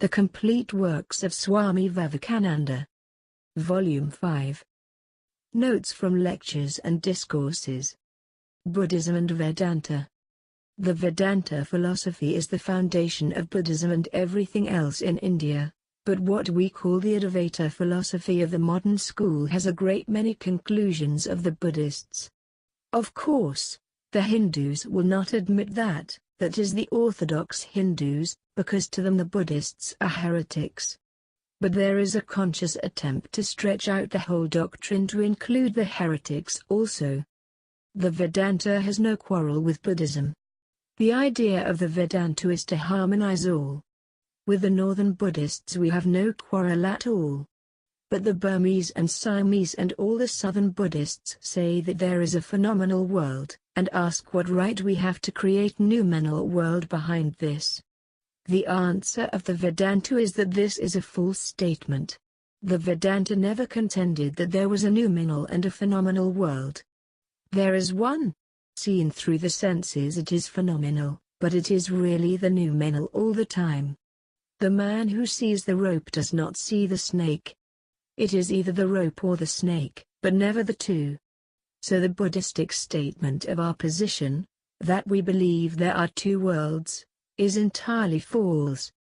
The Complete Works of Swami Vivekananda. Volume 5. Notes from Lectures and Discourses. Buddhism and Vedanta. The Vedanta philosophy is the foundation of Buddhism and everything else in India, but what we call the Advaita philosophy of the modern school has a great many conclusions of the Buddhists. Of course, the Hindus will not admit that is the orthodox Hindus, because to them the Buddhists are heretics. But there is a conscious attempt to stretch out the whole doctrine to include the heretics also. The Vedanta has no quarrel with Buddhism. The idea of the Vedanta is to harmonize all. With the Northern Buddhists we have no quarrel at all. But the Burmese and Siamese and all the Southern Buddhists say that there is a phenomenal world, and ask what right we have to create noumenal world behind this. The answer of the Vedanta is that this is a false statement. The Vedanta never contended that there was a noumenal and a phenomenal world. There is one. Seen through the senses it is phenomenal, but it is really the noumenal all the time. The man who sees the rope does not see the snake. It is either the rope or the snake, but never the two. So the Buddhistic statement of our position, that we believe there are two worlds, is entirely false.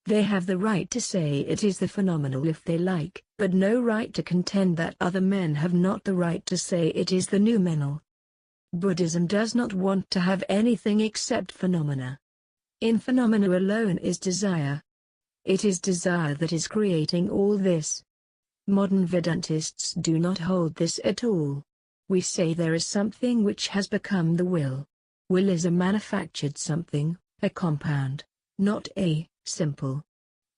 They have the right to say it is the phenomenal if they like, but no right to contend that other men have not the right to say it is the noumenal. Buddhism does not want to have anything except phenomena. In phenomena alone is desire. It is desire that is creating all this. Modern Vedantists do not hold this at all. We say there is something which has become the will. Will is a manufactured something, a compound, not a simple.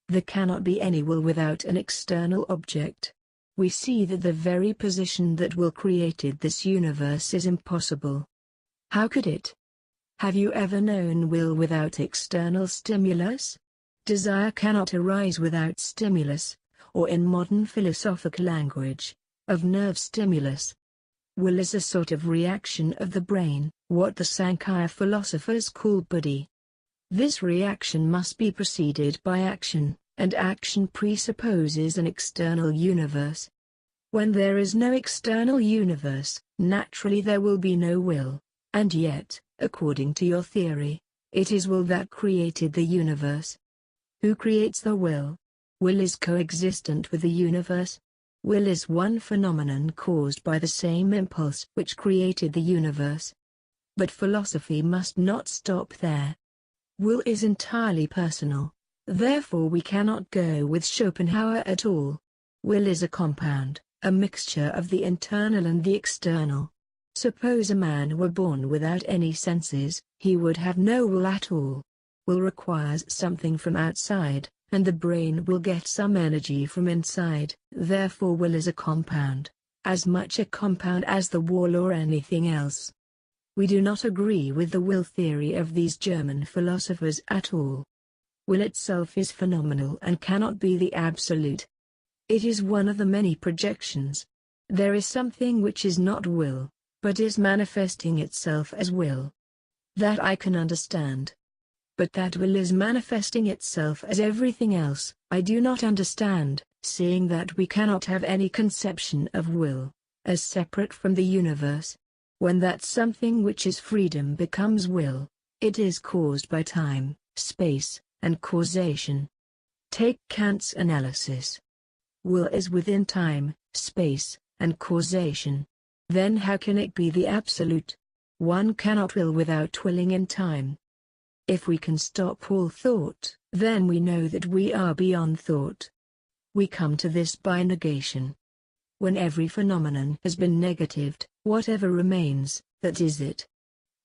There cannot be any will without an external object. We see that the very position that will created this universe is impossible. How could it? Have you ever known will without external stimulus? Desire cannot arise without stimulus, or in modern philosophical language, of nerve stimulus. Will is a sort of reaction of the brain, what the Sankhya philosophers call buddhi. This reaction must be preceded by action, and action presupposes an external universe. When there is no external universe, naturally there will be no will, and yet, according to your theory, it is will that created the universe. Who creates the will? Will is coexistent with the universe. Will is one phenomenon caused by the same impulse which created the universe. But philosophy must not stop there. Will is entirely personal, therefore we cannot go with Schopenhauer at all. Will is a compound, a mixture of the internal and the external. Suppose a man were born without any senses, he would have no will at all. Will requires something from outside, and the brain will get some energy from inside. Therefore will is a compound, as much a compound as the wall or anything else. We do not agree with the will theory of these German philosophers at all. Will itself is phenomenal and cannot be the absolute. It is one of the many projections. There is something which is not will, but is manifesting itself as will. That I can understand. But that will is manifesting itself as everything else, I do not understand, seeing that we cannot have any conception of will as separate from the universe. When that something which is freedom becomes will, it is caused by time, space, and causation. Take Kant's analysis. Will is within time, space, and causation. Then how can it be the absolute? One cannot will without willing in time. If we can stop all thought, then we know that we are beyond thought. We come to this by negation. When every phenomenon has been negatived, whatever remains, that is it.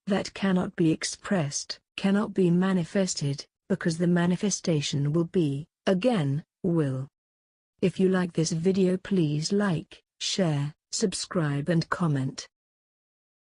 That cannot be expressed, cannot be manifested, because the manifestation will be, again, will. If you like this video please like, share, subscribe and comment.